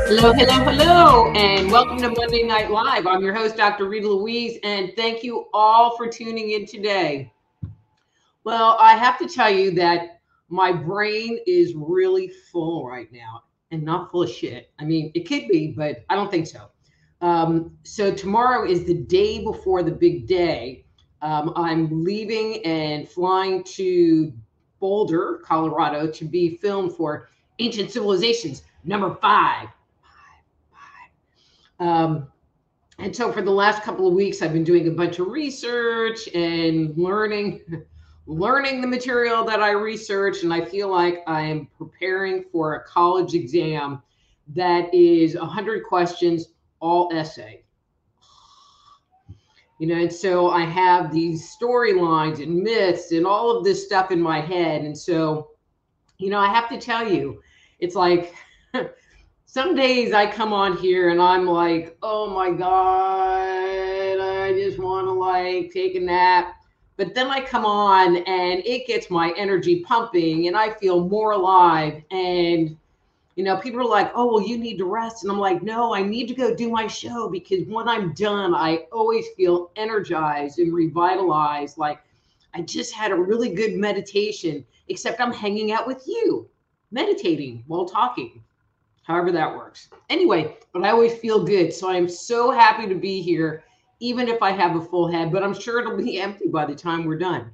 Hello, hello, hello, and welcome to Monday Night Live. I'm your host, Dr. Rita Louise, and thank you all for tuning in today. Well, I have to tell you that my brain is really full right now and not full of shit. I mean, it could be, but I don't think so. So tomorrow is the day before the big day. I'm leaving and flying to Boulder, Colorado, to be filmed for Ancient Civilizations #5. And so for the last couple of weeks, I've been doing a bunch of research and learning the material that I researched. And I feel like I am preparing for a college exam that is 100 questions, all essay. And so I have these storylines and myths and all of this stuff in my head. And so, I have to tell you, it's like, some days I come on here and I'm like, oh my God, I just want to take a nap. But then I come on and it gets my energy pumping and I feel more alive. And, people are like, oh, well, you need to rest. And I'm like, no, I need to go do my show, because when I'm done, I always feel energized and revitalized. Like I just had a really good meditation, except I'm hanging out with you, meditating while talking. However that works. Anyway, but I always feel good. So I'm so happy to be here, even if I have a full head, but I'm sure it'll be empty by the time we're done.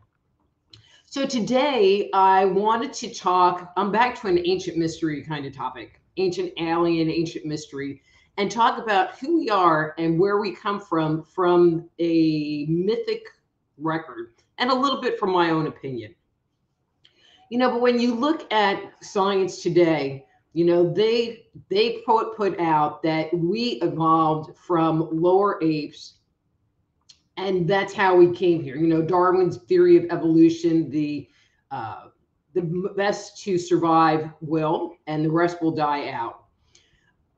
So today I wanted to talk, I'm back to an ancient mystery kind of topic, ancient alien, ancient mystery, and talk about who we are and where we come from a mythic record, and a little bit from my own opinion. But when you look at science today, they put out that we evolved from lower apes, and that's how we came here. Darwin's theory of evolution, the best to survive will, and the rest will die out.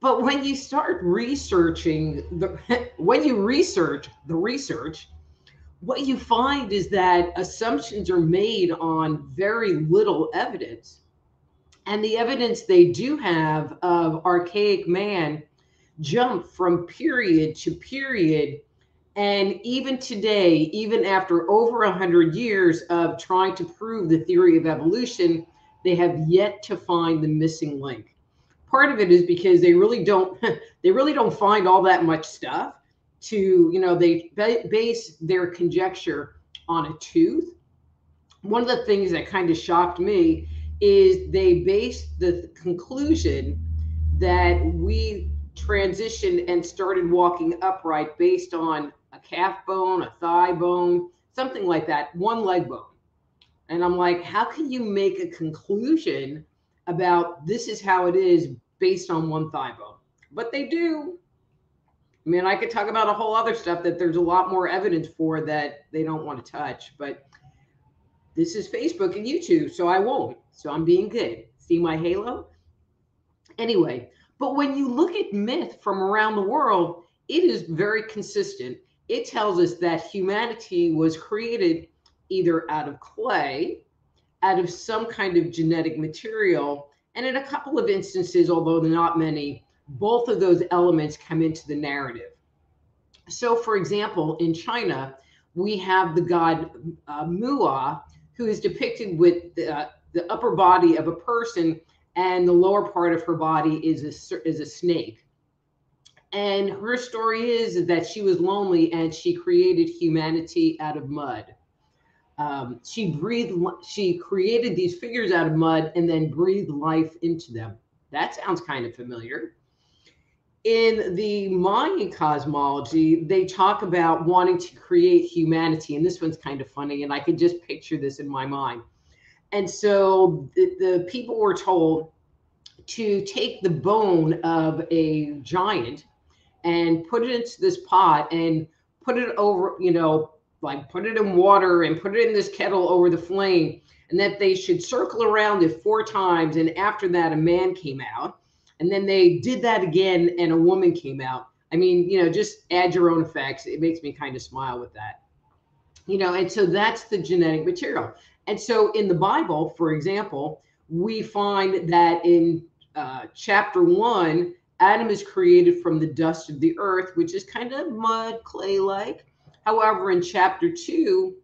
But when you start researching when you research the research, what you find is that assumptions are made on very little evidence. And the evidence they do have of archaic man jump from period to period. And even today, even after over 100 years of trying to prove the theory of evolution, they have yet to find the missing link. Part of it is because they really don't find all that much stuff to, they base their conjecture on a tooth. One of the things that kind of shocked me is they based the conclusion that we transitioned and started walking upright based on a calf bone, a thigh bone, something like that, one leg bone. And I'm like, how can you make a conclusion about this is how it is based on one thigh bone? But they do. I mean, I could talk about a whole other stuff that there's a lot more evidence for that they don't want to touch, but this is Facebook and YouTube, so I won't. So I'm being good. See my halo? Anyway, but when you look at myth from around the world, it is very consistent. It tells us that humanity was created either out of clay, out of some kind of genetic material, and in a couple of instances, although not many, both of those elements come into the narrative. So, for example, in China, we have the god Mua, who is depicted with the upper body of a person, and the lower part of her body is a snake. And her story is that she was lonely and she created humanity out of mud. She created these figures out of mud and then breathed life into them. That sounds kind of familiar. In the Mayan cosmology, they talk about wanting to create humanity. And this one's kind of funny, and I could just picture this in my mind. And so the people were told to take the bone of a giant and put it into this pot and put it over, like put it in water and put it in this kettle over the flame, and that they should circle around it 4 times. And after that, a man came out. And then they did that again, and a woman came out. I mean, just add your own effects. It makes me kind of smile with that. And so that's the genetic material. And so in the Bible, for example, we find that in chapter 1, Adam is created from the dust of the earth, which is kind of mud, clay like. However, in chapter 2,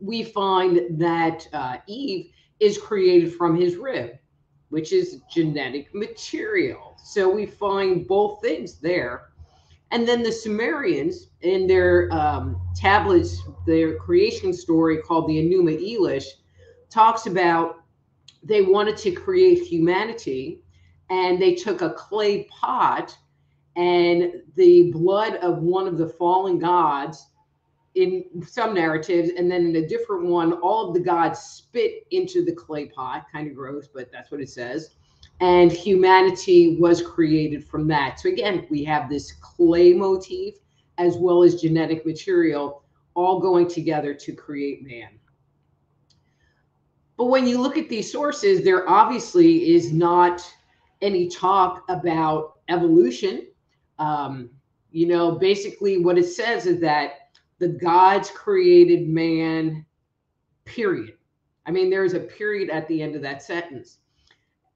we find that Eve is created from his rib, which is genetic material. So we find both things there. And then the Sumerians, in their tablets, their creation story called the Enuma Elish, talks about they wanted to create humanity, and they took a clay pot and the blood of one of the fallen gods, in some narratives, and then in a different one, all of the gods spit into the clay pot. Kind of gross, but that's what it says. And humanity was created from that. So again, we have this clay motif as well as genetic material all going together to create man. But when you look at these sources, there obviously is not any talk about evolution. Basically what it says is that the gods created man, period. I mean, there's a period at the end of that sentence.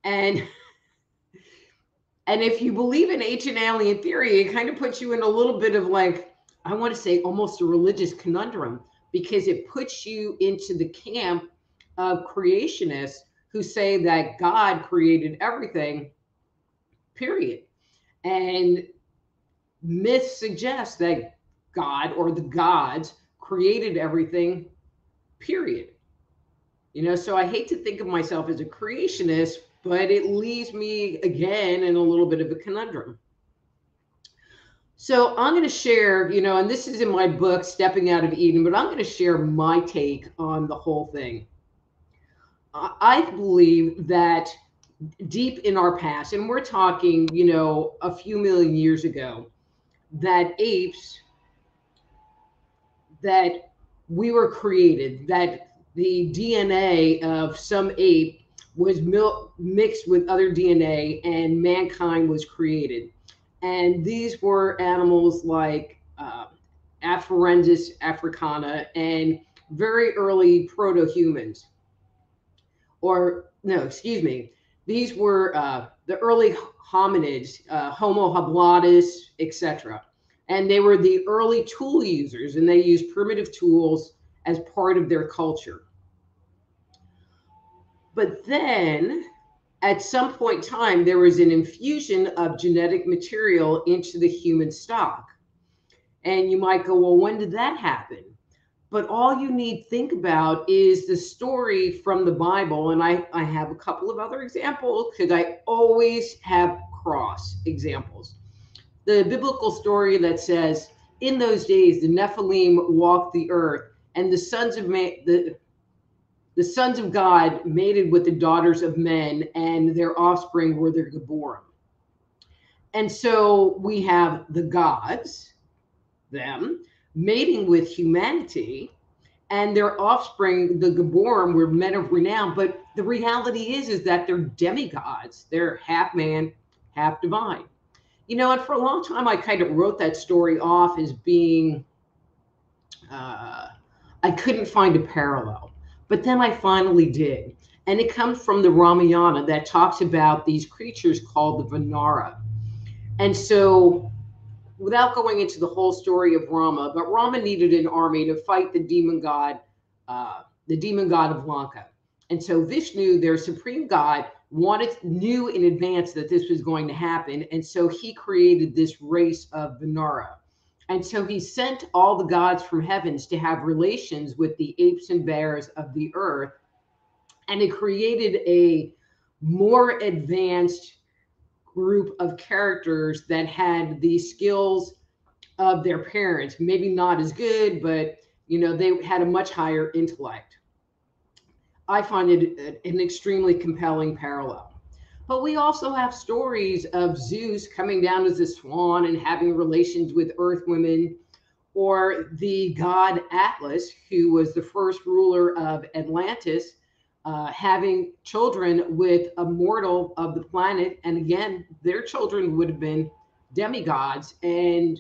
And if you believe in ancient alien theory, it kind of puts you in a little bit of, like, I want to say almost a religious conundrum, because it puts you into the camp of creationists who say that God created everything, period. And myths suggest that God or the gods created everything, period. So I hate to think of myself as a creationist, but it leaves me again in a little bit of a conundrum. So I'm going to share, and this is in my book, Stepping Out of Eden, but I'm going to share my take on the whole thing. I believe that deep in our past, and we're talking, a few million years ago, that apes, that we were created, that the DNA of some ape was mixed with other DNA, and mankind was created. And these were animals like Afarensis africana and very early proto-humans. These were the early hominids, Homo hablatus, etc. And they were the early tool users, and they used primitive tools as part of their culture. But then at some point in time, there was an infusion of genetic material into the human stock. And you might go, well, when did that happen? But all you need to think about is the story from the Bible. And I have a couple of other examples, because I always have cross examples. The biblical story that says, in those days, the Nephilim walked the earth, and the sons of God mated with the daughters of men, and their offspring were their Geborim. And so we have the gods, them, mating with humanity, and their offspring, the Geborim, were men of renown. But the reality is that they're demigods. They're half man, half divine. And for a long time, I kind of wrote that story off as being, I couldn't find a parallel. But then I finally did. And it comes from the Ramayana that talks about these creatures called the Vanara. And so, without going into the whole story of Rama, but Rama needed an army to fight the demon god of Lanka. And so Vishnu, their supreme god, knew in advance that this was going to happen. And so he created this race of Vanara. And so he sent all the gods from heavens to have relations with the apes and bears of the earth. And it created a more advanced group of characters that had the skills of their parents. Maybe not as good, but they had a much higher intellect. I find it an extremely compelling parallel. But we also have stories of Zeus coming down as a swan and having relations with earth women, or the god Atlas, who was the first ruler of Atlantis, having children with a mortal of the planet. And again, their children would have been demigods and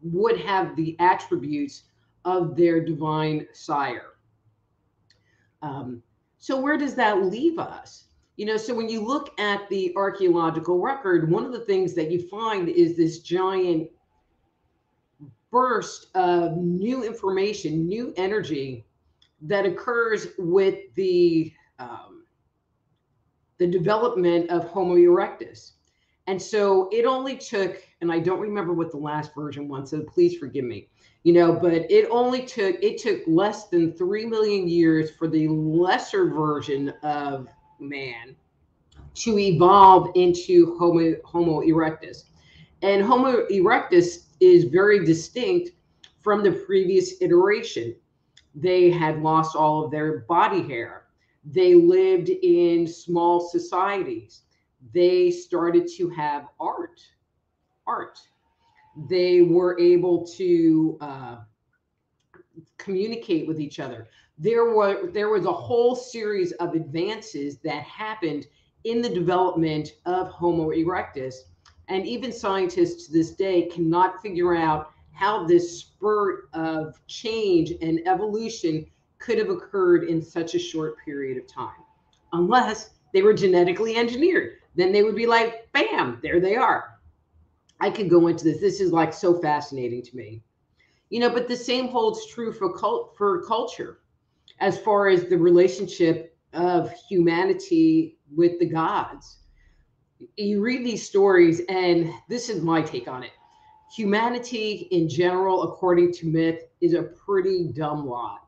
would have the attributes of their divine sire. Um, so, where does that leave us? So when you look at the archaeological record, one of the things that you find is this giant burst of new information, new energy that occurs with the development of Homo erectus. And so it only took, and I don't remember what the last version was, so please forgive me, but it took less than 3 million years for the lesser version of man to evolve into Homo erectus. And Homo erectus is very distinct from the previous iteration. They had lost all of their body hair. They lived in small societies. They started to have art. They were able to communicate with each other. There was a whole series of advances that happened in the development of Homo erectus. And even scientists to this day cannot figure out how this spurt of change and evolution could have occurred in such a short period of time, unless they were genetically engineered. Then they would be like, bam, there they are. I could go into this. This is like so fascinating to me. But the same holds true for culture, as far as the relationship of humanity with the gods. You read these stories, and this is my take on it. Humanity in general, according to myth, is a pretty dumb lot.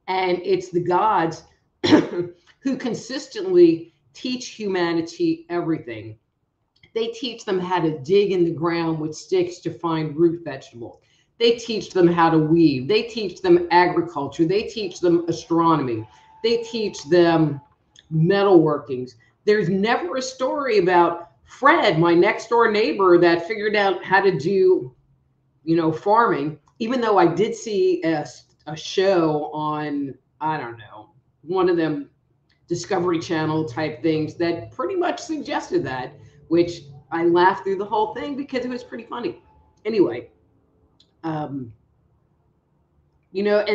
And it's the gods who consistently teach humanity everything. They teach them how to dig in the ground with sticks to find root vegetables. They teach them how to weave. They teach them agriculture. They teach them astronomy. They teach them metalworkings. There's never a story about Fred, my next door neighbor, that figured out how to do, farming, even though I did see a show on, I don't know, one of them Discovery Channel type things that pretty much suggested that, which I laughed through the whole thing because it was pretty funny. Anyway, and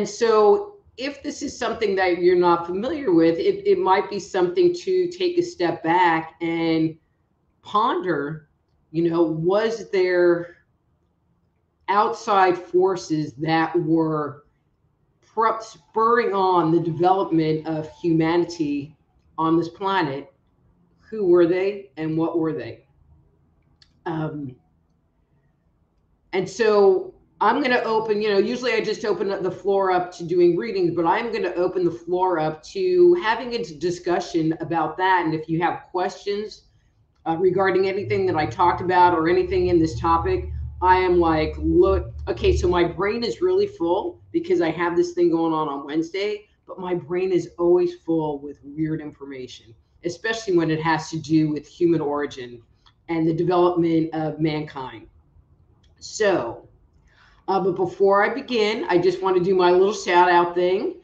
so if this is something that you're not familiar with, it might be something to take a step back and ponder, was there outside forces that were spurring on the development of humanity on this planet? Who were they and what were they? And so I'm going to open, usually I just open the floor up to doing readings, but I'm going to open the floor up to having a discussion about that. And if you have questions regarding anything that I talked about or anything in this topic, I am like, look, okay, so my brain is really full because I have this thing going on Wednesday, but my brain is always full with weird information, especially when it has to do with human origin and the development of mankind. So, but before I begin, I just want to do my little shout out thing.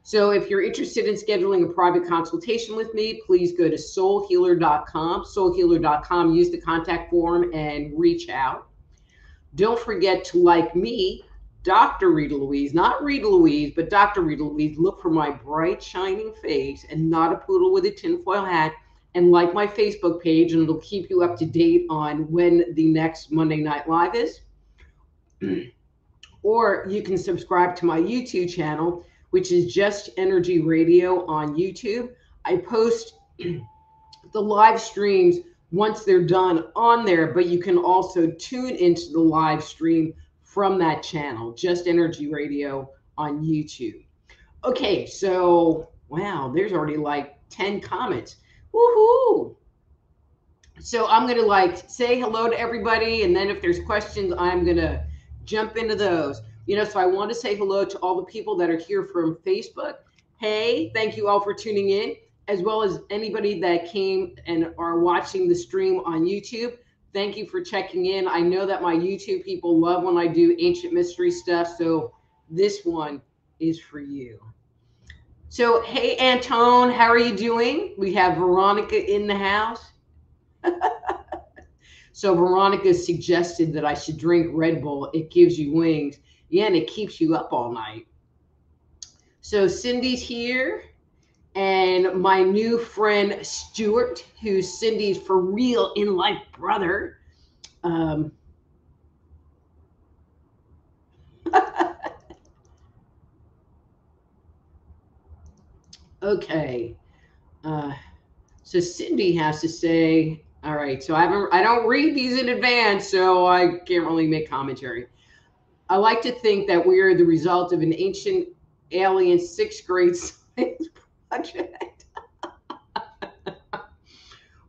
So if you're interested in scheduling a private consultation with me, please go to soulhealer.com. Soulhealer.com, use the contact form and reach out. Don't forget to like me, Dr. Rita Louise, not Rita Louise, but Dr. Rita Louise. Look for my bright, shining face and not a poodle with a tinfoil hat, and like my Facebook page, and it'll keep you up to date on when the next Monday Night Live is. Or you can subscribe to my YouTube channel, which is Just Energy Radio on YouTube. I post the live streams once they're done on there, but you can also tune into the live stream from that channel, Just Energy Radio on YouTube. Okay, so wow, there's already like 10 comments. Woohoo! So I'm going to say hello to everybody, and then if there's questions, I'm going to jump into those. So I want to say hello to all the people that are here from Facebook. Hey, thank you all for tuning in. as well as anybody that came and are watching the stream on YouTube. Thank you for checking in. I know that my YouTube people love when I do ancient mystery stuff, so this one is for you. So, hey, Antone, how are you doing? We have Veronica in the house. So, Veronica suggested that I should drink Red Bull. It gives you wings. Yeah, and it keeps you up all night. So, Cindy's here. And my new friend Stuart, who's Cindy's for real in life brother. Okay, so Cindy has to say, all right. So I don't read these in advance, so I can't really make commentary. I like to think that we are the result of an ancient alien sixth grade science project.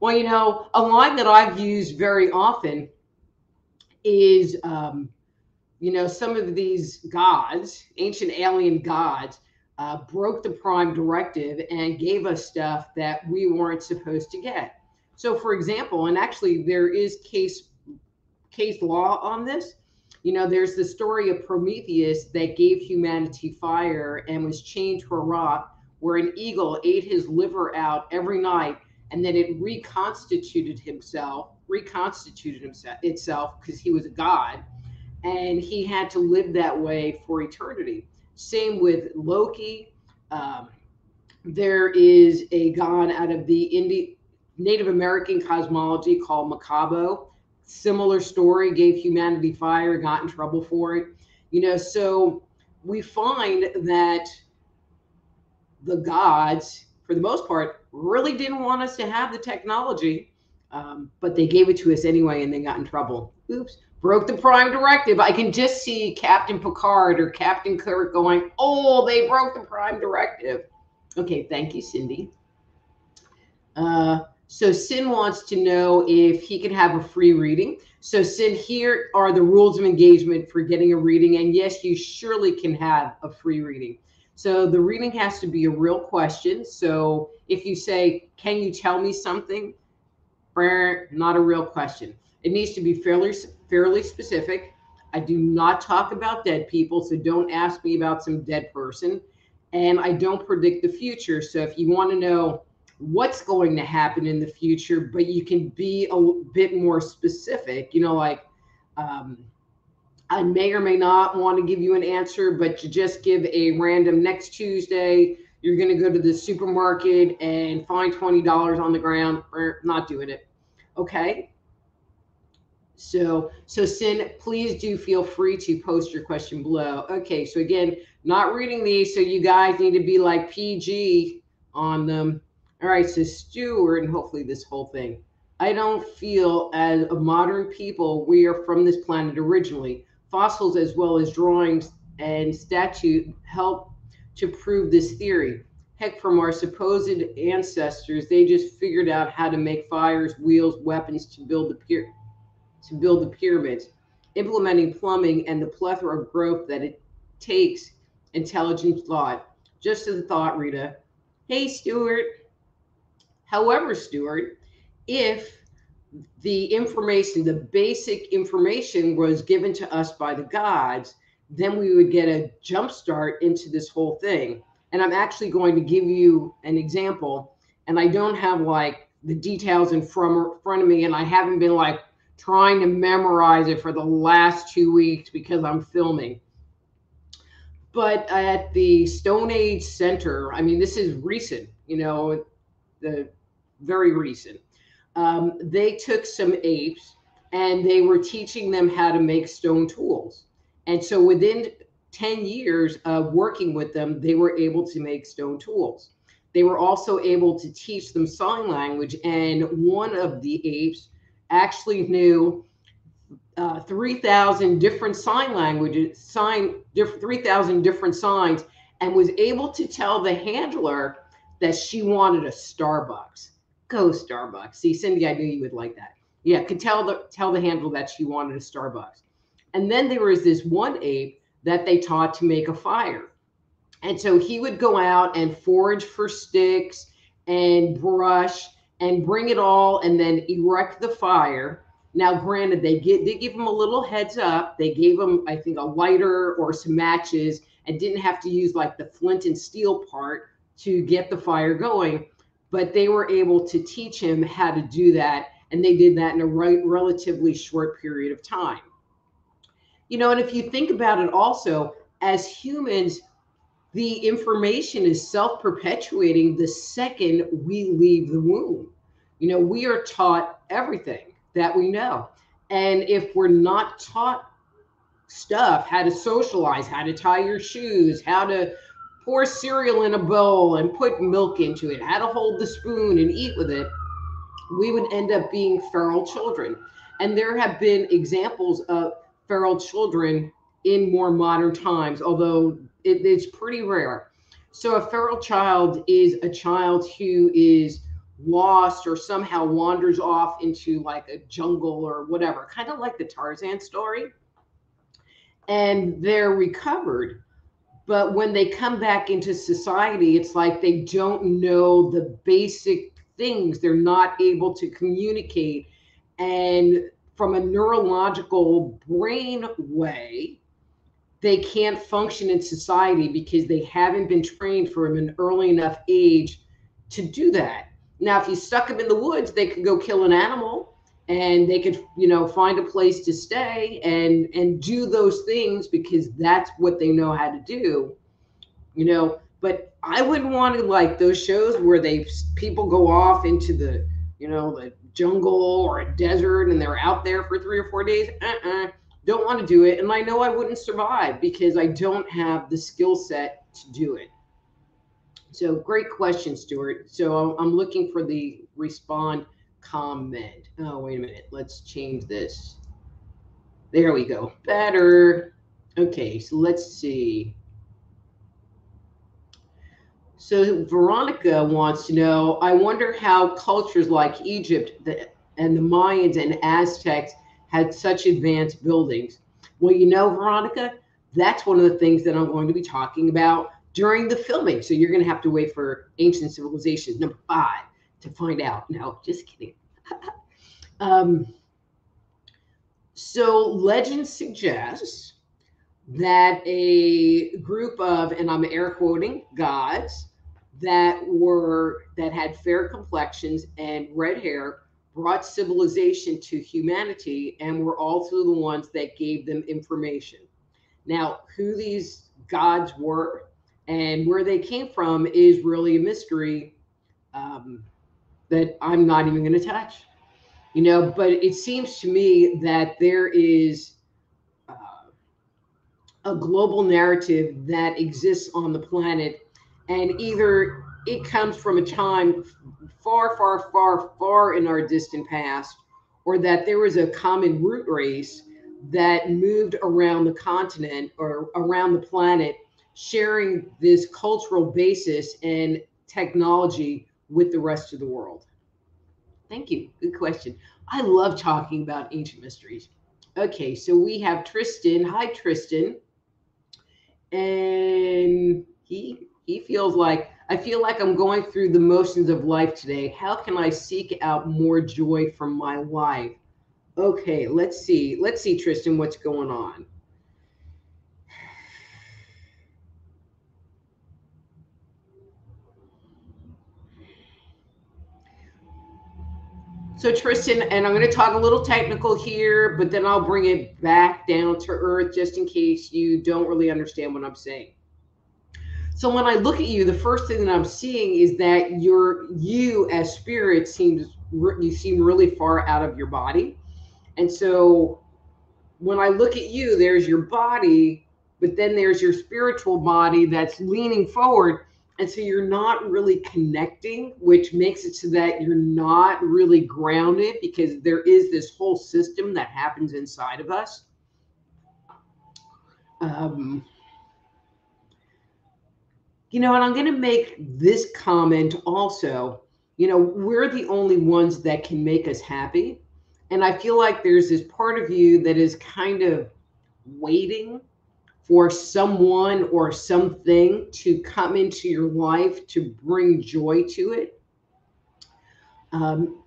Well, a line that I've used very often is, some of these gods, ancient alien gods, broke the prime directive and gave us stuff that we weren't supposed to get. So, for example, and actually there is case law on this. There's the story of Prometheus that gave humanity fire and was chained to a rock, where an eagle ate his liver out every night, and then it reconstituted itself because he was a god, and he had to live that way for eternity. Same with Loki. Um, there is a god out of the Native American cosmology called Makabo. Similar story, gave humanity fire, got in trouble for it. So we find that the gods, for the most part, really didn't want us to have the technology, but they gave it to us anyway, and they got in trouble. Oops, broke the prime directive. I can just see Captain Picard or Captain Kirk going, "Oh, they broke the prime directive." Okay, thank you, Cindy. So Sin wants to know if he can have a free reading. So Sin, here are the rules of engagement for getting a reading. And yes, you surely can have a free reading. So the reading has to be a real question. So if you say, "Can you tell me something?" Not a real question. It needs to be fairly specific. I do not talk about dead people, so don't ask me about some dead person. And I don't predict the future. So if you want to know what's going to happen in the future, but you can be a bit more specific, I may or may not want to give you an answer, but you just give a random next Tuesday, you're going to go to the supermarket and find $20 on the ground. Not doing it. Okay. So Sin, please do feel free to post your question below. Okay. So again, not reading these, so you guys need to be like PG on them. All right. So Stuart, and hopefully this whole thing. I don't feel as a modern people, we are from this planet originally. Fossils as well as drawings and statute help to prove this theory. Heck, from our supposed ancestors, they just figured out how to make fires, wheels, weapons to build the pyramids, implementing plumbing and the plethora of growth that it takes intelligent thought. Just as a thought, Rita. Hey, Stuart. However, Stuart, if the information, the basic information was given to us by the gods, then we would get a jump start into this whole thing. And I'm actually going to give you an example. And I don't have like the details in front of me, and I haven't been like trying to memorize it for the last 2 weeks because I'm filming. But at the Stone Age Center, I mean, this is recent, the very recent. They took some apes and they were teaching them how to make stone tools. And so within 10 years of working with them, they were able to make stone tools. They were also able to teach them sign language. And one of the apes actually knew 3,000 different sign languages, 3,000 different signs, and was able to tell the handler that she wanted a Starbucks. Go Starbucks. See, Cindy, I knew you would like that. Yeah, could tell the handler that she wanted a Starbucks. And then there was this one ape that they taught to make a fire. And so he would go out and forage for sticks and brush and bring it all and then erect the fire. Now, granted, they give them a little heads up. They gave them, I think, a lighter or some matches and didn't have to use like the flint and steel part to get the fire going. But they were able to teach him how to do that. And they did that in a relatively short period of time. And if you think about it also, as humans, the information is self perpetuating the second we leave the womb. We are taught everything that we know. And if we're not taught stuff, how to socialize, how to tie your shoes, how to pour cereal in a bowl and put milk into it, how to hold the spoon and eat with it, we would end up being feral children. And there have been examples of feral children in more modern times, although it's pretty rare. So a feral child is a child who is lost or somehow wanders off into like a jungle or whatever, kind of like the Tarzan story, and they're recovered. But when they come back into society, it's like they don't know the basic things. They're not able to communicate. And from a neurological brain way, they can't function in society because they haven't been trained from an early enough age to do that. Now, if you stuck them in the woods, they could go kill an animal and they could, find a place to stay and do those things because that's what they know how to do, But I wouldn't want to like those shows where people go off into the jungle or a desert and they're out there for 3 or 4 days. Don't want to do it. And I know I wouldn't survive because I don't have the skill set to do it. So great question, Stuart. So I'm looking for the respond comment. Oh, wait a minute. Let's change this. There we go. Better. Okay, so let's see. So Veronica wants to know, I wonder how cultures like Egypt and the Mayans and Aztecs had such advanced buildings. Well, Veronica, that's one of the things that I'm going to be talking about during the filming. So you're going to have to wait for Ancient Civilizations #5 to find out. No, just kidding. So legend suggests that a group of, and I'm air quoting, gods that had fair complexions and red hair brought civilization to humanity and were also the ones that gave them information. Now, who these gods were and where they came from is really a mystery that I'm not even going to touch. But it seems to me that there is a global narrative that exists on the planet, and either it comes from a time far, far, far, far in our distant past, or that there was a common root race that moved around the continent or around the planet, sharing this cultural basis and technology with the rest of the world. Thank you. Good question. I love talking about ancient mysteries. Okay, so we have Tristan. Hi, Tristan. And he feels like, I feel like I'm going through the motions of life today. How can I seek out more joy from my life? Okay, let's see, Tristan, what's going on. So Tristan, and I'm going to talk a little technical here, but then I'll bring it back down to earth just in case you don't really understand what I'm saying. So when I look at you, the first thing that I'm seeing is that you as spirit seem really far out of your body. And so when I look at you, there's your body, but then there's your spiritual body that's leaning forward. And so you're not really connecting, which makes it so that you're not really grounded because there is this whole system that happens inside of us. And I'm going to make this comment also. We're the only ones that can make us happy. And I feel like there's this part of you that is kind of waiting for someone or something to come into your life to bring joy to it. Um,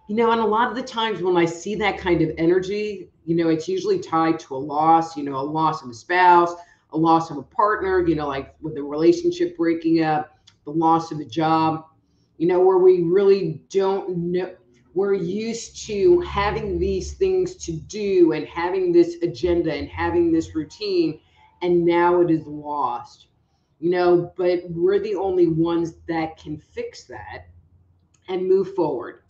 and a lot of the times when I see that kind of energy, it's usually tied to a loss, a loss of a spouse, a loss of a partner, like with a relationship breaking up, the loss of a job, where we really don't know. We're used to having these things to do and having this agenda and having this routine, and now it is lost, but we're the only ones that can fix that and move forward.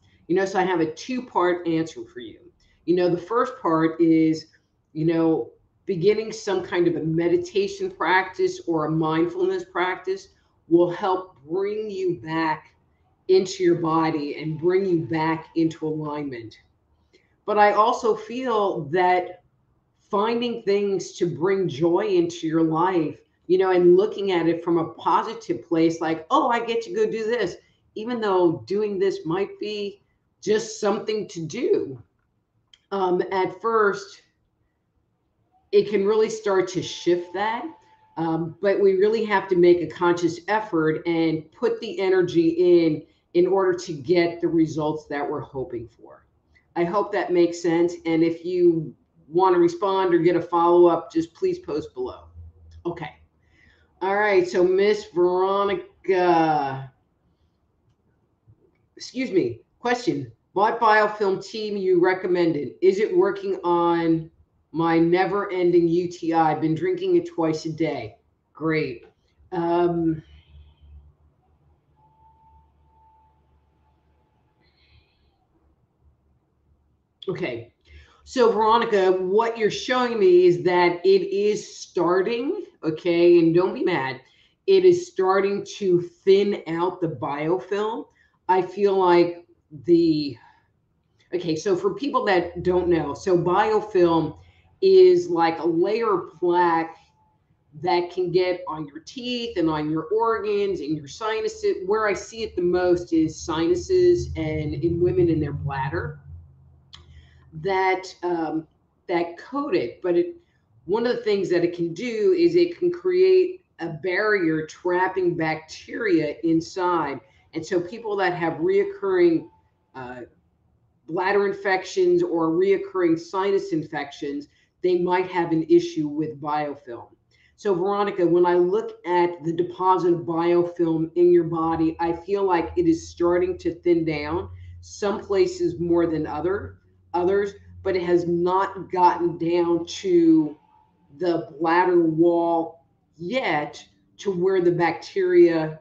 So I have a two-part answer for you. The first part is, you know, beginning some kind of a meditation practice or a mindfulness practice will help bring you back into your body and bring you back into alignment. But I also feel that finding things to bring joy into your life, and looking at it from a positive place, like, oh, I get to go do this, even though doing this might be just something to do. At first, it can really start to shift that. But we really have to make a conscious effort and put the energy in order to get the results that we're hoping for. I hope that makes sense. And if you want to respond or get a follow up, just please post below. Okay. All right. So, Miss Veronica, excuse me, question. What biofilm team you recommended? Is it working on my never ending UTI? I've been drinking it twice a day. Great. Um, okay. So, Veronica, what you're showing me is that it is starting, okay, and don't be mad, it is starting to thin out the biofilm. I feel like the, okay, so for people that don't know, so biofilm is like a layer of plaque that can get on your teeth and on your organs and your sinuses. Where I see it the most is sinuses and in women in their bladder that coat it. But one of the things that it can do is it can create a barrier trapping bacteria inside. And so people that have reoccurring uh, bladder infections or reoccurring sinus infections, they might have an issue with biofilm. So, Veronica, when I look at the deposit of biofilm in your body, I feel like it is starting to thin down, some places more than others, but it has not gotten down to the bladder wall yet to where the bacteria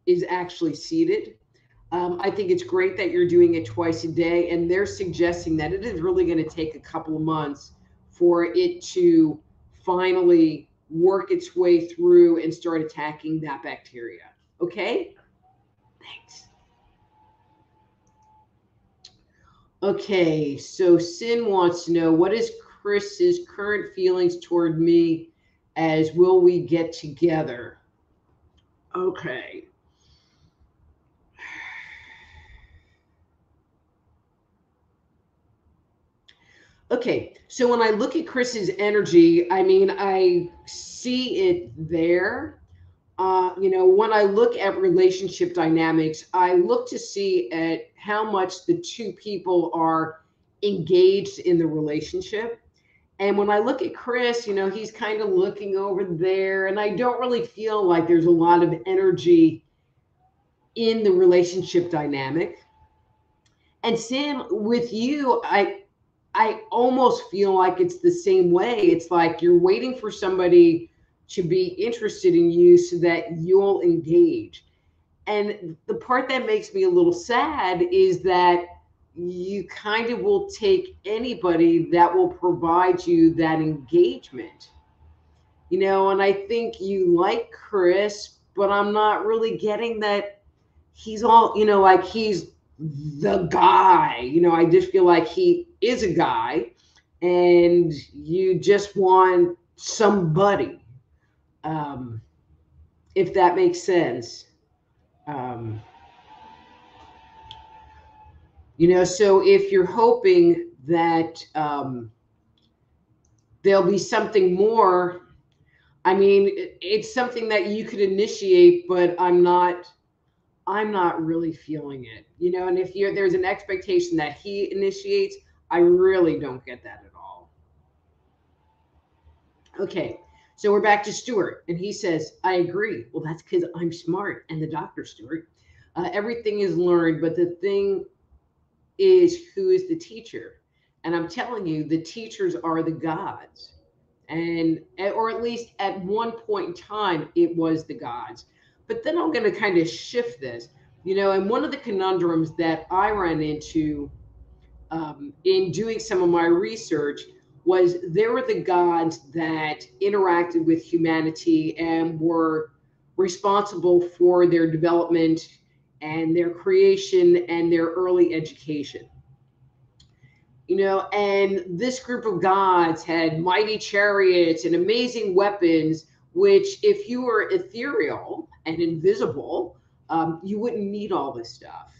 is actually seated. I think it's great that you're doing it twice a day, and they're suggesting that it is really going to take a couple of months for it to finally work its way through and start attacking that bacteria. Okay? Thanks. Okay, so Sin wants to know, what is Chris's current feelings toward me, as will we get together? Okay. Okay, so when I look at Chris's energy, I mean, I see it there. When I look at relationship dynamics, I look to see at how much the two people are engaged in the relationship. And when I look at Chris, he's kind of looking over there, and I don't really feel like there's a lot of energy in the relationship dynamic. And Sam, with you, I almost feel like it's the same way. It's like you're waiting for somebody to be interested in you so that you'll engage. And the part that makes me a little sad is that you kind of will take anybody that will provide you that engagement. And I think you like Chris, but I'm not really getting that he's all, like he's the guy. I just feel like he is a guy and you just want somebody, um, if that makes sense. Um, so if you're hoping that there'll be something more, I mean, it's something that you could initiate, but I'm not really feeling it, and if there's an expectation that he initiates, I really don't get that at all. Okay, so we're back to Stuart, and he says, I agree. Well, that's because I'm smart, and the doctor, Stuart. Everything is learned, but the thing is, who is the teacher? And I'm telling you, the teachers are the gods. And, or at least at one point in time, it was the gods. But then I'm going to kind of shift this, and one of the conundrums that I ran into in doing some of my research was there were the gods that interacted with humanity and were responsible for their development and their creation and their early education. And this group of gods had mighty chariots and amazing weapons, which, if you were ethereal and invisible, you wouldn't need all this stuff.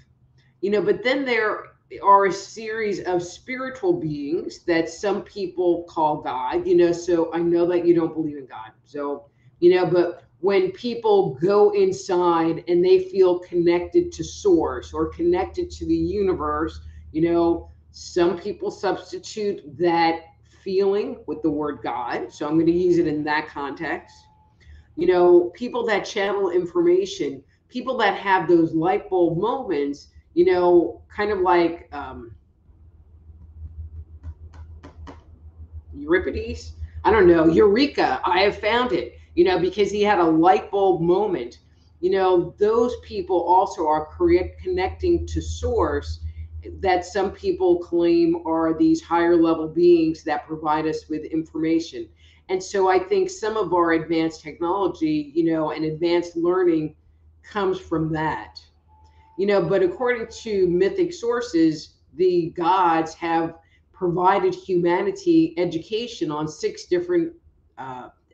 But then there are a series of spiritual beings that some people call God, so I know that you don't believe in God. So, but when people go inside and they feel connected to source or connected to the universe, some people substitute that feeling with the word God. So I'm going to use it in that context. People that channel information, people that have those light bulb moments, kind of like Euripides. I don't know, Eureka, I have found it, because he had a light bulb moment. Those people also are connecting to source that some people claim are these higher level beings that provide us with information. And so I think some of our advanced technology, and advanced learning comes from that. But according to mythic sources, the gods have provided humanity education on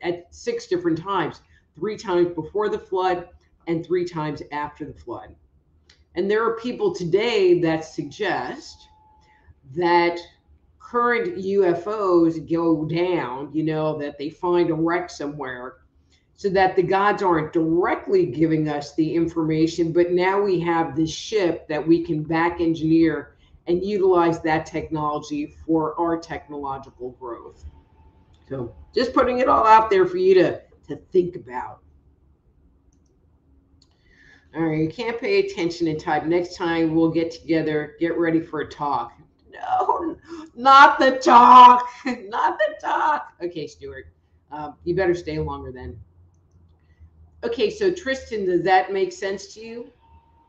at 6 different times, 3 times before the flood and 3 times after the flood. And there are people today that suggest that current UFOs go down, that they find a wreck somewhere, so that the gods aren't directly giving us the information, but now we have this ship that we can back engineer and utilize that technology for our technological growth. So just putting it all out there for you to think about. All right, you can't pay attention and type. Next time we'll get together, get ready for a talk. No, not the talk, not the talk. Okay, Stuart, you better stay longer then. Okay, so Tristan, does that make sense to you?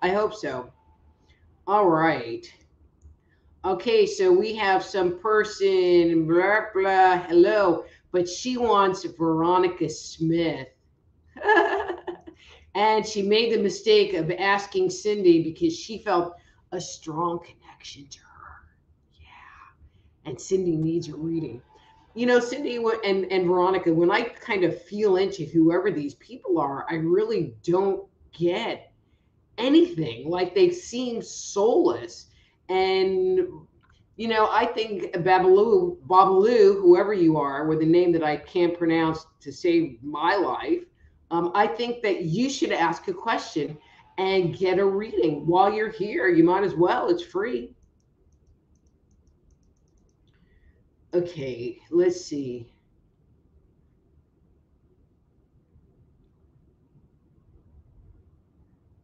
I hope so. All right. Okay, so we have some person, blah, blah, hello, but she wants Veronica Smith. And she made the mistake of asking Cindy because she felt a strong connection to her. Yeah. And Cindy needs a reading. Cindy and Veronica, when I kind of feel into whoever these people are, I really don't get anything. Like they seem soulless. And, I think Babalu, whoever you are, with a name that I can't pronounce to save my life, I think that you should ask a question and get a reading while you're here. You might as well, it's free. Okay, let's see.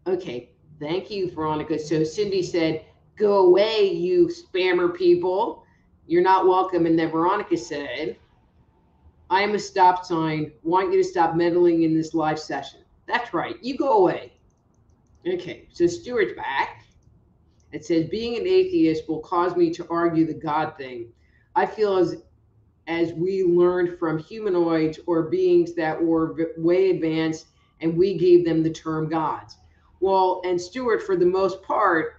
Okay, thank you, Veronica. So Cindy said, go away, you spammer people. You're not welcome. And then Veronica said, I am a stop sign. Want you to stop meddling in this live session. That's right. You go away. Okay, so Stuart's back. It says, being an atheist will cause me to argue the God thing. I feel as we learned from humanoids or beings that were way advanced, and we gave them the term gods. Well, and Stuart, for the most part,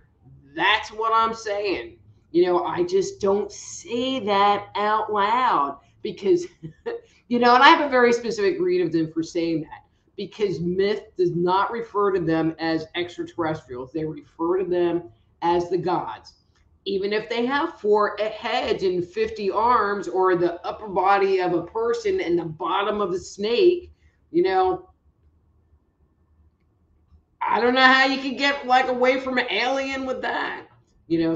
that's what I'm saying. I just don't say that out loud because, and I have a very specific reason for saying that, because myth does not refer to them as extraterrestrials. They refer to them as the gods. Even if they have 4 heads and 50 arms, or the upper body of a person and the bottom of a snake, I don't know how you can get like away from an alien with that,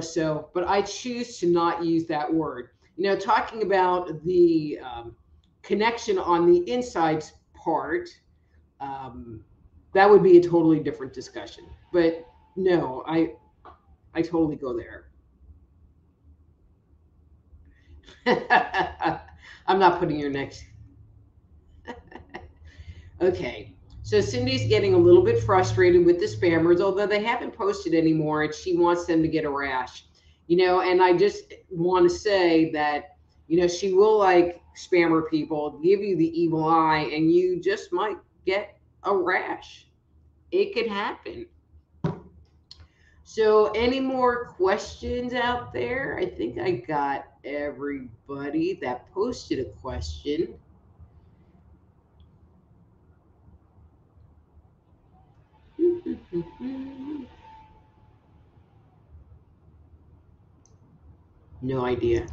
so, but I choose to not use that word. Talking about the connection on the inside part, um, that would be a totally different discussion. But no, I totally go there. I'm not putting your next. Okay. So Cindy's getting a little bit frustrated with the spammers, although they haven't posted anymore, and she wants them to get a rash. And I just want to say that, she will like spammer people, give you the evil eye, and you just might get a rash. It could happen. So, any more questions out there? I think I got everybody that posted a question. No idea.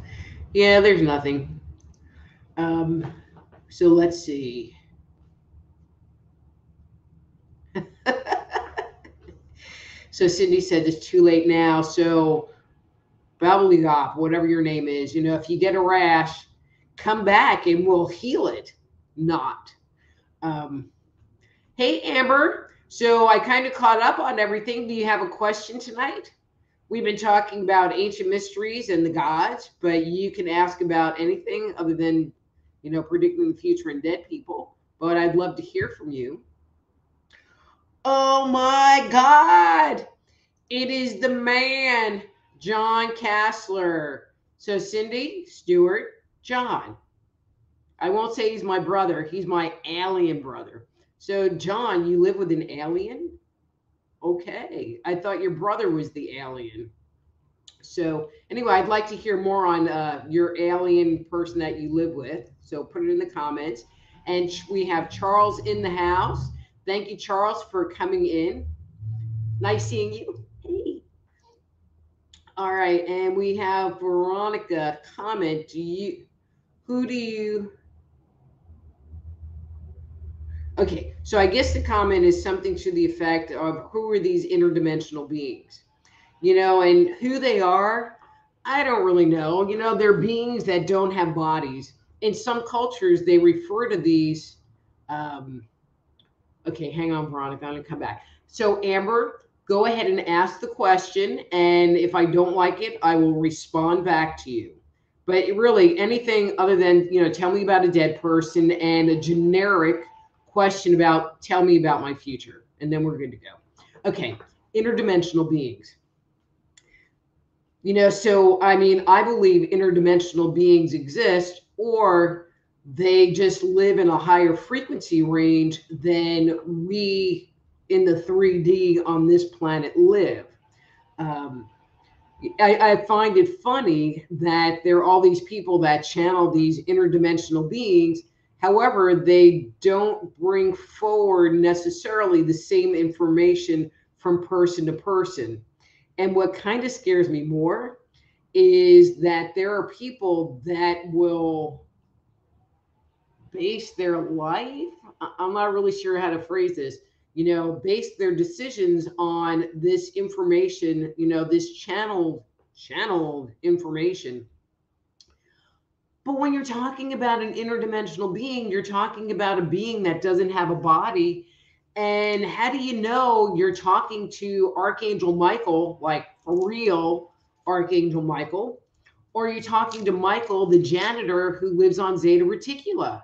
Yeah, there's nothing. Um, so let's see. So Cindy said it's too late now. So Gobbledygook, whatever your name is, if you get a rash, come back and we'll heal it. Not. Um, hey, Amber. So I kind of caught up on everything. Do you have a question tonight? We've been talking about ancient mysteries and the gods, but you can ask about anything other than, predicting the future and dead people. But I'd love to hear from you. Oh my God. It is the man, John Kassler. So, Cindy, Stuart, John. I won't say he's my brother. He's my alien brother. So, John, you live with an alien? Okay. I thought your brother was the alien. So, anyway, I'd like to hear more on your alien person that you live with. So, put it in the comments. And we have Charles in the house. Thank you, Charles, for coming in. Nice seeing you. Hey. All right, and we have Veronica comment. Who do you, okay, so I guess the comment is something to the effect of who are these interdimensional beings? And who they are, I don't really know. They're beings that don't have bodies. In some cultures, they refer to these, um, okay, hang on, Veronica, I'm gonna come back. So Amber, go ahead and ask the question, and if I don't like it, I will respond back to you. But really, anything other than, tell me about a dead person and a generic question about, tell me about my future, and then we're good to go. Okay, interdimensional beings. So I mean, I believe interdimensional beings exist, or they just live in a higher frequency range than we in the 3D on this planet live. Um, I find it funny that there are all these people that channel these interdimensional beings. However, they don't bring forward necessarily the same information from person to person. And what kind of scares me more is that there are people that will base their life, I'm not really sure how to phrase this, base their decisions on this information, this channeled information. But when you're talking about an interdimensional being, you're talking about a being that doesn't have a body. And how do you know you're talking to Archangel Michael, like for real Archangel Michael? Or are you talking to Michael, the janitor who lives on Zeta Reticula?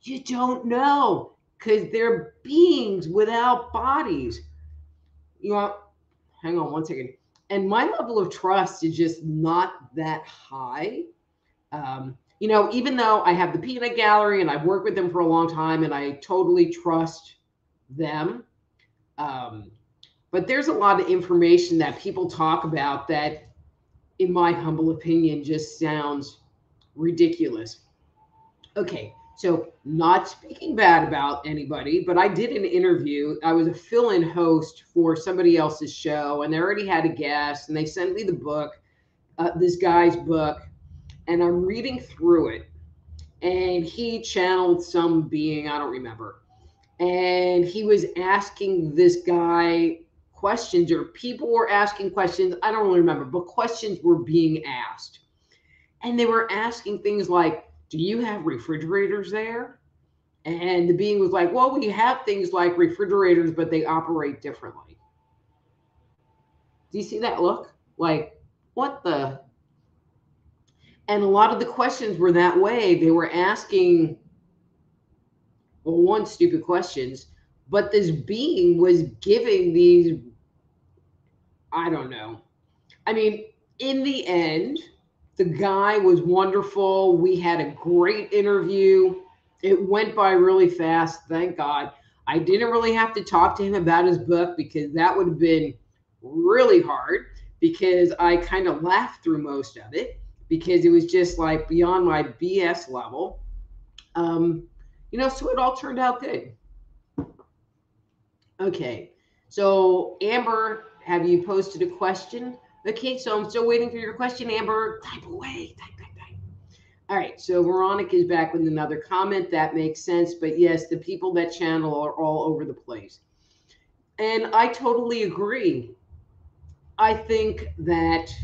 You don't know because they're beings without bodies. You know, hang on one second. And my level of trust is just not that high. Even though I have the peanut gallery and I've worked with them for a long time and I totally trust them. But there's a lot of information that people talk about that, in my humble opinion, just sounds ridiculous. Okay, so not speaking bad about anybody, but I did an interview. I was a fill-in host for somebody else's show, and they already had a guest, and they sent me the book, this guy's book, and I'm reading through it. And he channeled some being, I don't remember. and he was asking this guy questions, or people were asking questions. I don't really remember, but questions were being asked. And they were asking things like, do you have refrigerators there? And the being was like, well, we have things like refrigerators, but they operate differently. Do you see that look? Like, what the? And a lot of the questions were that way. They were asking, well, one, stupid questions, but this being was giving these, I don't know. I mean, in the end, the guy was wonderful. We had a great interview. It went by really fast, thank God. I didn't really have to talk to him about his book because that would have been really hard, because I kind of laughed through most of it because it was just like beyond my BS level. Um, so it all turned out good. Okay. So, Amber, have you posted a question? Okay, so I'm still waiting for your question, Amber. Type away. Type, type, type. All right. So, Veronica is back with another comment. That makes sense. But yes, the people that channel are all over the place. And I totally agree. I think that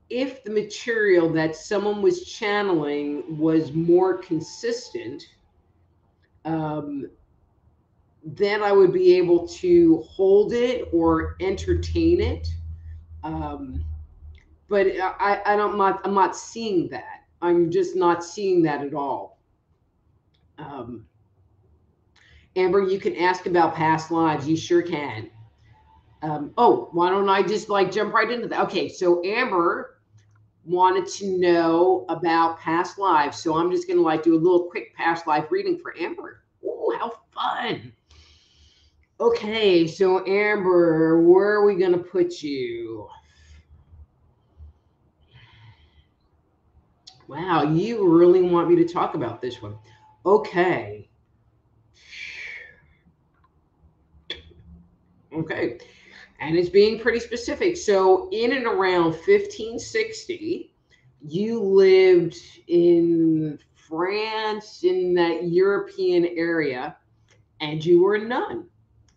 if the material that someone was channeling was more consistent, um, then I would be able to hold it or entertain it. Um, but I'm not seeing that. I'm just not seeing that at all. Um, Amber, you can ask about past lives. You sure can. Oh, why don't I just like jump right into that? Okay, so Amber wanted to know about past lives. So I'm just going to like do a little quick past life reading for Amber. Oh, how fun. Okay, so Amber, where are we going to put you? Wow, you really want me to talk about this one. Okay. Okay. And it's being pretty specific. So, in and around 1560, you lived in France, in that European area, and you were a nun.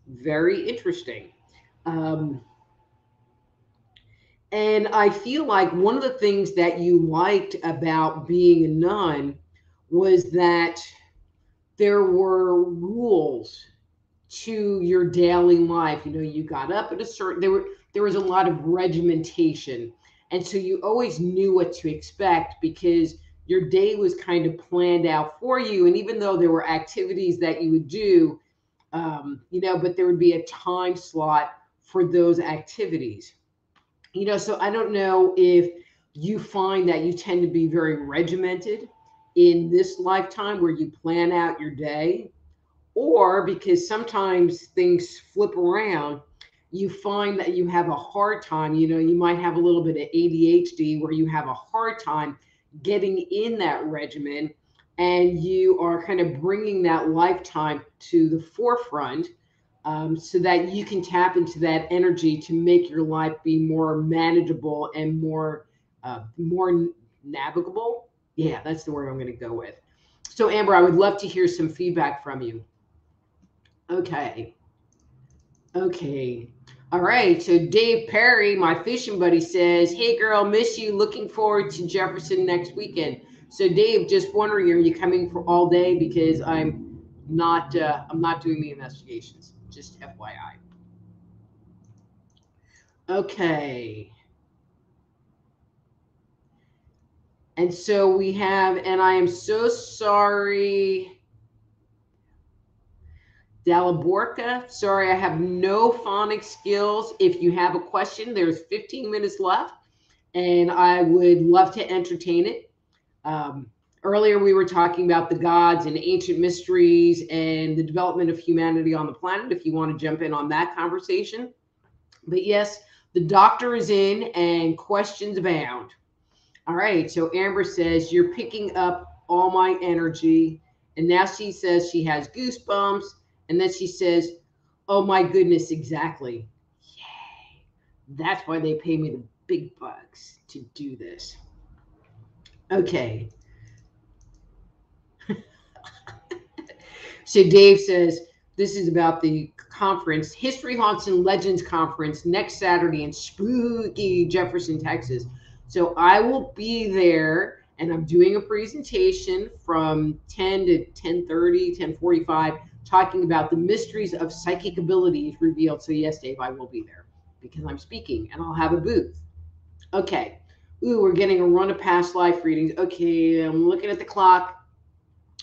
Very interesting. Um, and I feel like one of the things that you liked about being a nun was that there were rules to your daily life. You got up at a certain, there was a lot of regimentation. And so you always knew what to expect because your day was kind of planned out for you. And even though there were activities that you would do, but there would be a time slot for those activities. So I don't know if you find that you tend to be very regimented in this lifetime where you plan out your day, or because sometimes things flip around, you find that you have a hard time. You might have a little bit of ADHD where you have a hard time getting in that regimen, and you are kind of bringing that lifetime to the forefront, so that you can tap into that energy to make your life be more manageable and more navigable. Yeah, that's the word I'm going to go with. So, Amber, I would love to hear some feedback from you. Okay. Okay. All right. So Dave Perry, my fishing buddy, says, "Hey girl, miss you. Looking forward to Jefferson next weekend." So Dave, just wondering, are you coming for all day? Because I'm not doing the investigations. Just FYI. Okay. And so we have, and I am so sorry, Dalaborca. Sorry, I have no phonics skills. If you have a question, there's 15 minutes left, and I would love to entertain it. Earlier, we were talking about the gods and ancient mysteries and the development of humanity on the planet, if you want to jump in on that conversation. But yes, the doctor is in and questions abound. All right, so Amber says, "You're picking up all my energy." And now she says she has goosebumps. And then she says, "Oh my goodness, exactly. Yay. That's why they pay me the big bucks to do this." Okay. So Dave says this is about the conference, History Haunts and Legends Conference, next Saturday in spooky Jefferson, Texas. So I will be there, and I'm doing a presentation from 10 to 10:30, 10:45, talking about the mysteries of psychic abilities revealed. So yes, Dave, I will be there because I'm speaking, and I'll have a booth. Okay. Ooh, we're getting a run of past life readings. Okay, I'm looking at the clock.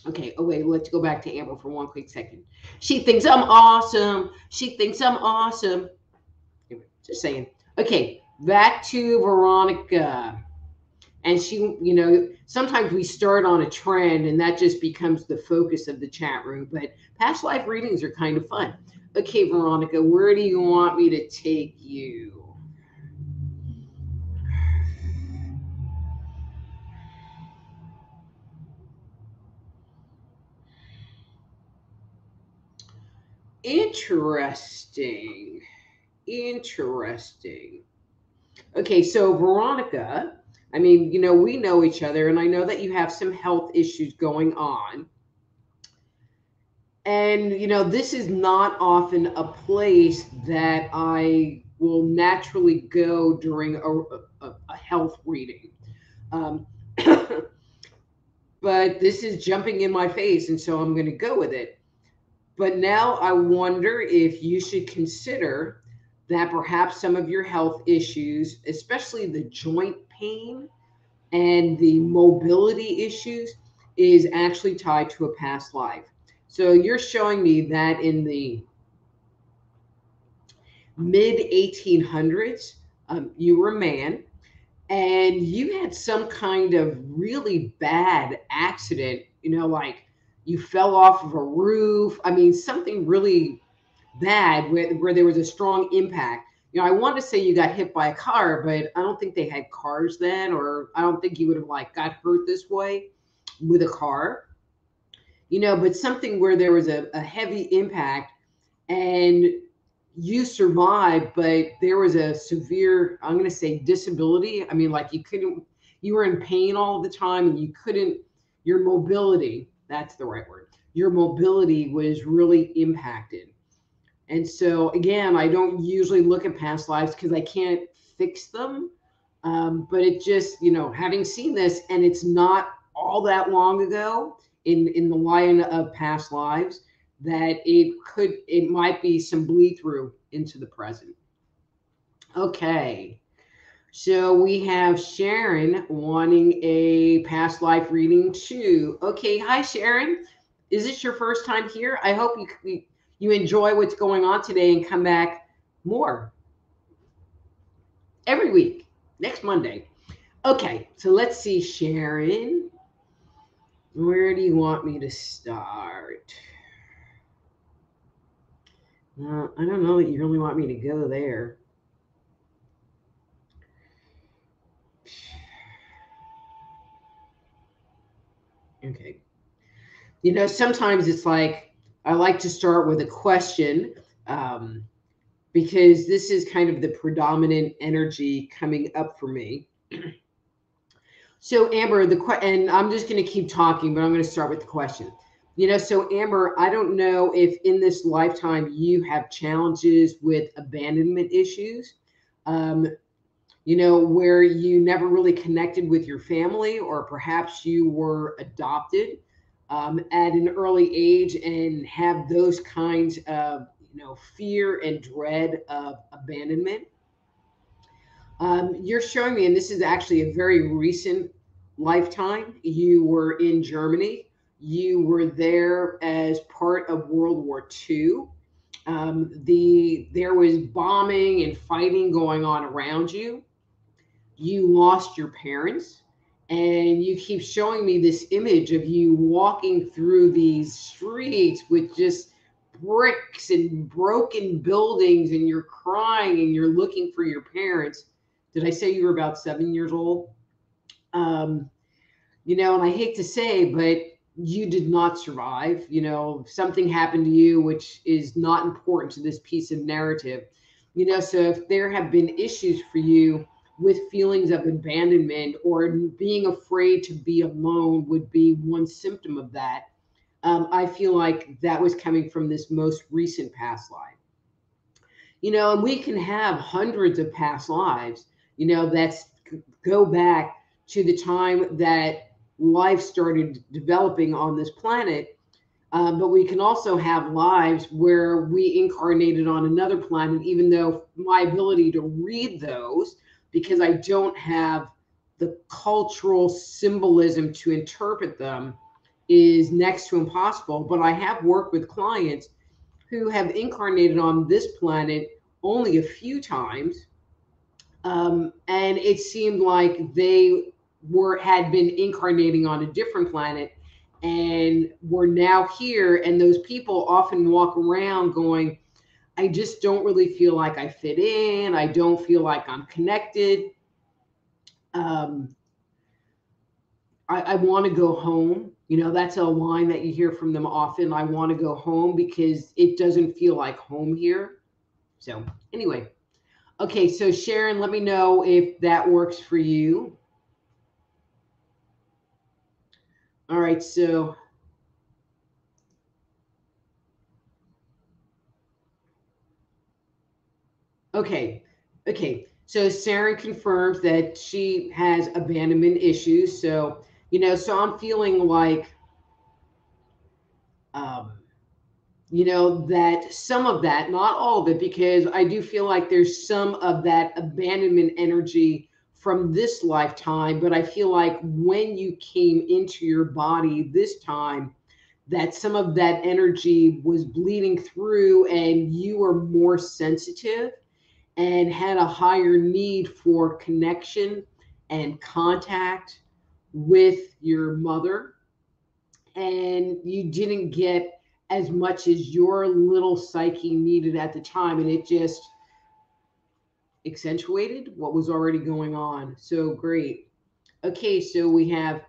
Okay, oh wait, let's go back to Amber for one quick second. She thinks I'm awesome. She thinks I'm awesome. Anyway, just saying. Okay, back to Veronica. And she, sometimes we start on a trend and that just becomes the focus of the chat room. But past life readings are kind of fun. Okay, Veronica, where do you want me to take you? Interesting. Interesting. Okay, so Veronica, I mean, we know each other, and I know that you have some health issues going on. And, this is not often a place that I will naturally go during a health reading. Um, but this is jumping in my face, and so I'm going to go with it. But now I wonder if you should consider that perhaps some of your health issues, especially the joint pain and the mobility issues, is actually tied to a past life. So you're showing me that in the mid 1800s, you were a man and you had some kind of really bad accident, like you fell off of a roof. I mean, something really bad where there was a strong impact. I want to say you got hit by a car, but I don't think they had cars then, or I don't think you would have like got hurt this way with a car, but something where there was a heavy impact and you survived, but there was a severe, I'm going to say disability. I mean, like you were in pain all the time and you couldn't, your mobility, that's the right word. Your mobility was really impacted. And so, again, I don't usually look at past lives because I can't fix them. But it just, having seen this, and it's not all that long ago in the line of past lives, that it might be some bleed through into the present. Okay. So we have Sharon wanting a past life reading too. Okay. Hi, Sharon. Is this your first time here? I hope you enjoy what's going on today and come back more every week, next Monday. Okay, so let's see, Sharon. Where do you want me to start? I don't know that you really want me to go there. Okay. Sometimes it's like I like to start with a question, um, because this is kind of the predominant energy coming up for me. So Amber, and I'm just going to keep talking, but I'm going to start with the question. So Amber, I don't know if in this lifetime you have challenges with abandonment issues, um, where you never really connected with your family, or perhaps you were adopted at an early age and have those kinds of, fear and dread of abandonment. You're showing me, and this is actually a very recent lifetime. You were in Germany. You were there as part of World War II. There was bombing and fighting going on around you. You lost your parents, and you keep showing me this image of you walking through these streets with just bricks and broken buildings, and you're crying and you're looking for your parents. Did I say you were about 7 years old? Um, and I hate to say, but you did not survive. Something happened to you, which is not important to this piece of narrative. So if there have been issues for you with feelings of abandonment or being afraid to be alone, would be one symptom of that. I feel like that was coming from this most recent past life. And we can have hundreds of past lives, that's go back to the time that life started developing on this planet. But we can also have lives where we incarnated on another planet, even though my ability to read those, because I don't have the cultural symbolism to interpret them, is next to impossible. But I have worked with clients who have incarnated on this planet only a few times, and it seemed like they had been incarnating on a different planet and were now here. And those people often walk around going, I just don't really feel like I fit in. I don't feel like I'm connected. Um, I want to go home. That's a line that you hear from them often. I want to go home because it doesn't feel like home here. So, anyway, okay, so Sharon, let me know if that works for you. All right, so okay, okay. So Sharon confirms that she has abandonment issues. So, so I'm feeling like, um, that some of that, not all of it, because I do feel like there's some of that abandonment energy from this lifetime. But I feel like when you came into your body this time, that some of that energy was bleeding through and you were more sensitive and had a higher need for connection and contact with your mother, and you didn't get as much as your little psyche needed at the time, and it just accentuated what was already going on. So great. Okay, so we have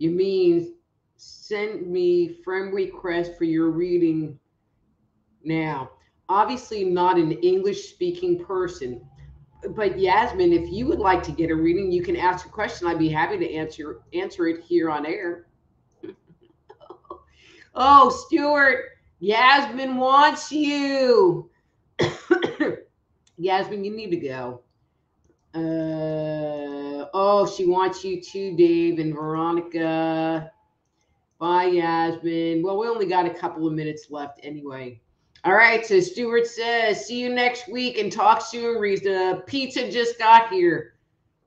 Yamin, send me friend request for your reading now. Obviously not an English speaking person, but Yasmin, if you would like to get a reading, you can ask a question. I'd be happy to answer it here on air. Oh, Stuart, Yasmin wants you. Yasmin, you need to go. Oh, she wants you too, Dave and Veronica. Bye, Yasmin. Well, we only got a couple of minutes left anyway. All right, so Stuart says, see you next week and talk soon, Rita. Pizza just got here.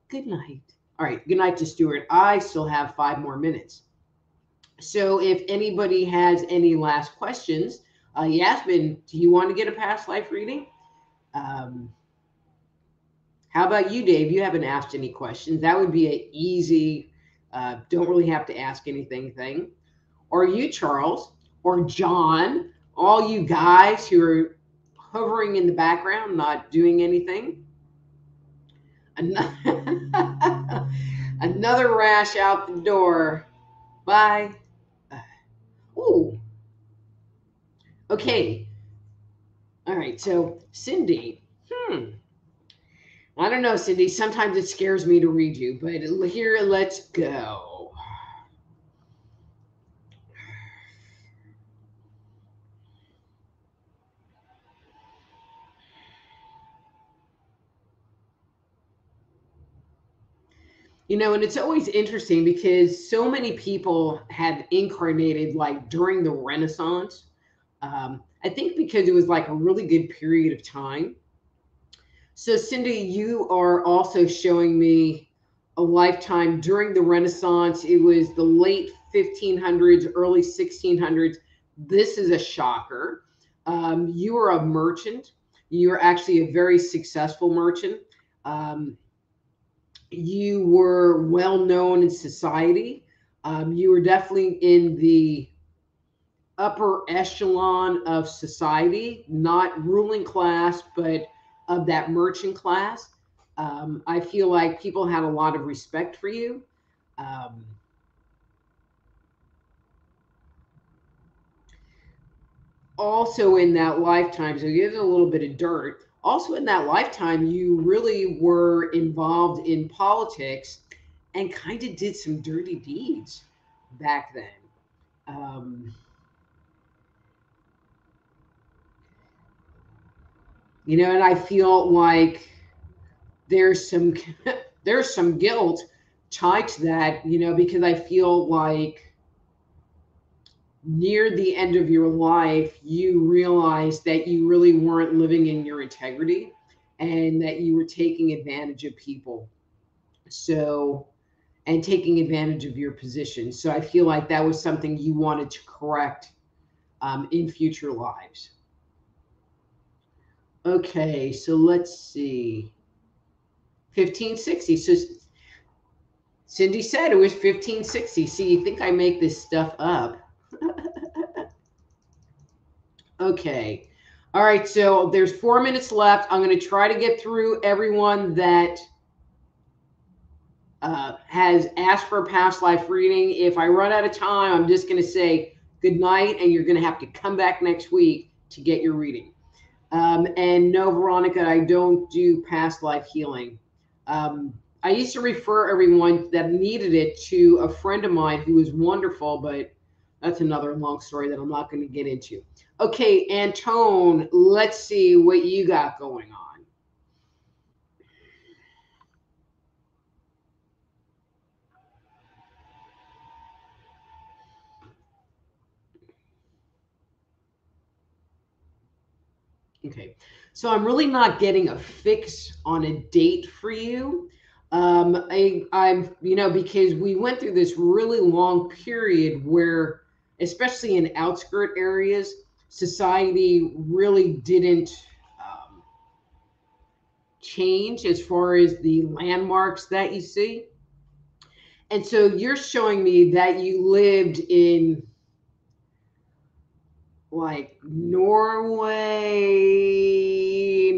Good night. All right, good night to Stuart. I still have 5 more minutes. So if anybody has any last questions, Yasmin, do you want to get a past life reading? Um, how about you, Dave? You haven't asked any questions. That would be an easy, don't really have to ask anything thing. Or you, Charles, or John, all you guys who are hovering in the background, not doing anything. Another rash out the door. Bye. Ooh. Okay. All right. So, Cindy. I don't know, Cindy. Sometimes it scares me to read you, but here, let's go. And it's always interesting because so many people had incarnated like during the Renaissance. I think because it was like a really good period of time. So, Cindy, you are also showing me a lifetime during the Renaissance. It was the late 1500s, early 1600s. This is a shocker. You were a merchant. You're actually a very successful merchant. Um, you were well known in society. You were definitely in the upper echelon of society, not ruling class, but of that merchant class. I feel like people had a lot of respect for you. Um, Also, in that lifetime, so here's a little bit of dirt. Also, in that lifetime, you really were involved in politics and kind of did some dirty deeds back then. Um, And I feel like there's some there's some guilt tied to that, because I feel like near the end of your life, you realize that you really weren't living in your integrity and that you were taking advantage of people. So, and taking advantage of your position. So I feel like that was something you wanted to correct in future lives. Okay, so let's see. 1560. So Cindy said it was 1560. See, you think I make this stuff up? Okay. All right, so there's 4 minutes left. I'm going to try to get through everyone that has asked for a past life reading. If I run out of time, I'm just going to say good night, and you're going to have to come back next week to get your reading. And no, Veronica, I don't do past life healing. I used to refer everyone that needed it to a friend of mine who was wonderful, but that's another long story that I'm not going to get into. Okay, Antone, let's see what you got going on. Okay, so I'm really not getting a fix on a date for you. I'm, because we went through this really long period where, especially in outskirt areas, society really didn't um, change as far as the landmarks that you see. And so you're showing me that you lived in like Norway,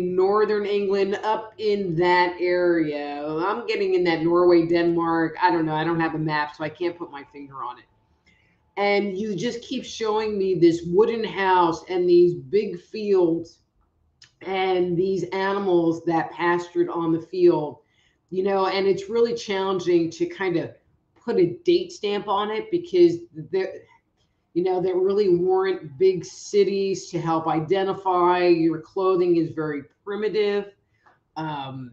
Northern England, up in that area. I'm getting in that Norway, Denmark. I don't know. I don't have a map, so I can't put my finger on it. And you just keep showing me this wooden house and these big fields and these animals that pastured on the field, and it's really challenging to kind of put a date stamp on it because there really weren't big cities to help identify. Your clothing is very primitive. Um,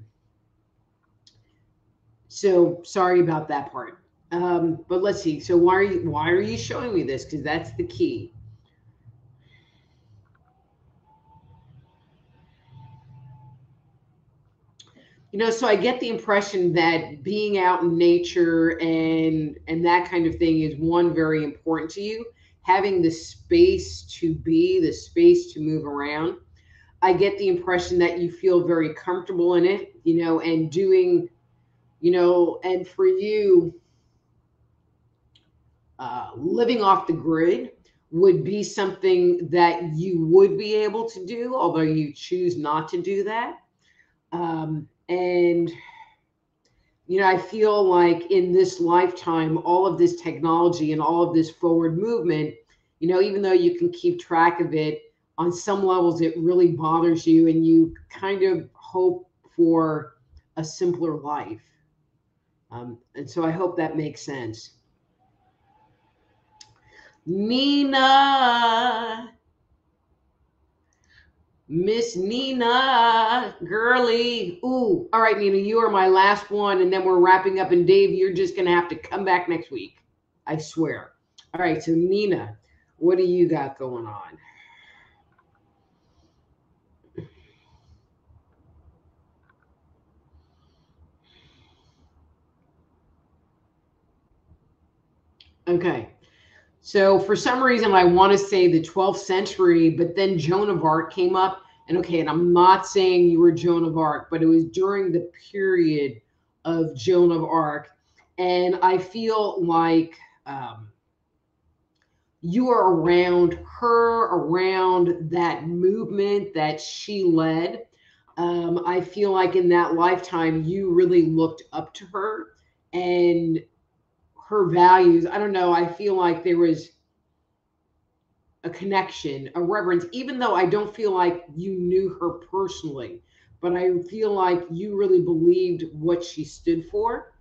so sorry about that part. But let's see. So why are you showing me this? Because that's the key. So I get the impression that being out in nature and that kind of thing is one very important to you. Having the space to be, the space to move around. I get the impression that you feel very comfortable in it, and doing, and for you, living off the grid would be something that you would be able to do, although you choose not to do that. And I feel like in this lifetime, all of this technology and all of this forward movement, even though you can keep track of it, on some levels, it really bothers you and you kind of hope for a simpler life. And so I hope that makes sense. Nina, Miss Nina, girly. Ooh, all right, Nina, you are my last one, and then we're wrapping up. And Dave, you're just going to have to come back next week. I swear. All right, so Nina, what do you got going on? Okay, so for some reason, I want to say the 12th century, but then Joan of Arc came up. And okay, and I'm not saying you were Joan of Arc, but it was during the period of Joan of Arc. And I feel like you are around her, around that movement that she led. I feel like in that lifetime, you really looked up to her and her values. I don't know. I feel like there was a connection, a reverence, even though I don't feel like you knew her personally, but I feel like you really believed what she stood for.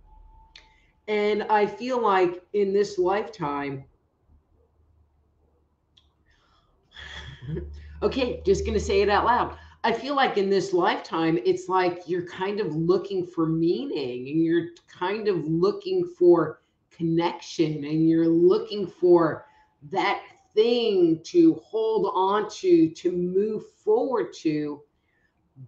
And I feel like in this lifetime, okay, just going to say it out loud. I feel like in this lifetime, it's like you're kind of looking for meaning and you're kind of looking for connection and you're looking for that thing to hold on to move forward to.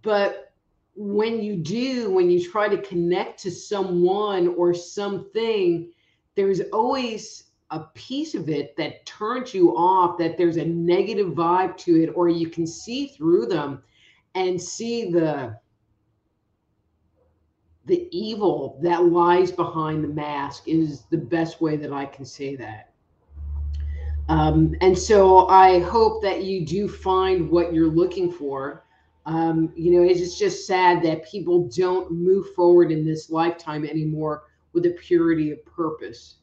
But when you do, when you try to connect to someone or something, there's always a piece of it that turns you off, that there's a negative vibe to it, or you can see through them and see the evil that lies behind the mask is the best way that I can say that. And so I hope that you do find what you're looking for. It's just sad that people don't move forward in this lifetime anymore with a purity of purpose.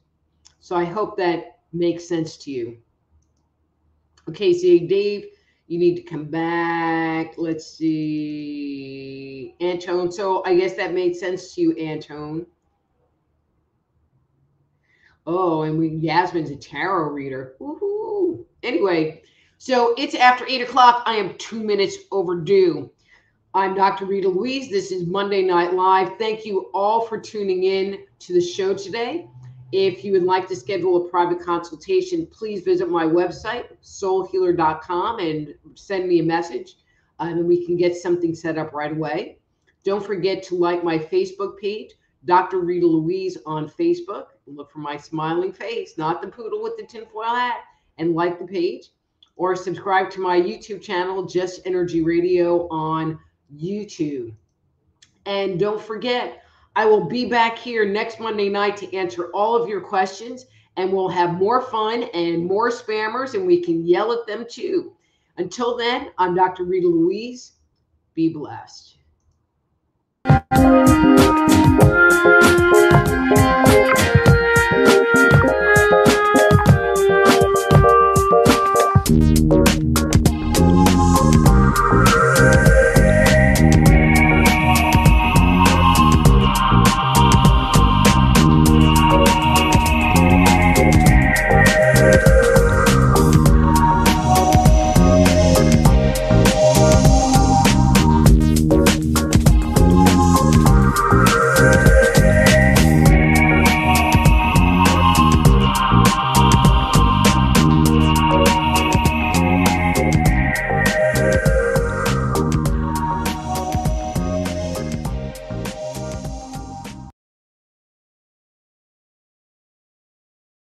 So I hope that makes sense to you. Okay, see, Dave, you need to come back. Let's see. Antone. So I guess that made sense to you, Antone. Oh, and Yasmin's a tarot reader. Woohoo. Anyway, so it's after 8 o'clock. I am 2 minutes overdue. I'm Dr. Rita Louise. This is Monday Night Live. Thank you all for tuning in to the show today. If you would like to schedule a private consultation, please visit my website, soulhealer.com, and send me a message, and we can get something set up right away. Don't forget to like my Facebook page, Dr. Rita Louise on Facebook. Look for my smiling face, not the poodle with the tinfoil hat, and like the page. Or subscribe to my YouTube channel, Just Energy Radio on YouTube. And don't forget, I will be back here next Monday night to answer all of your questions, and we'll have more fun and more spammers, and we can yell at them too. Until then, I'm Dr. Rita Louise. Be blessed.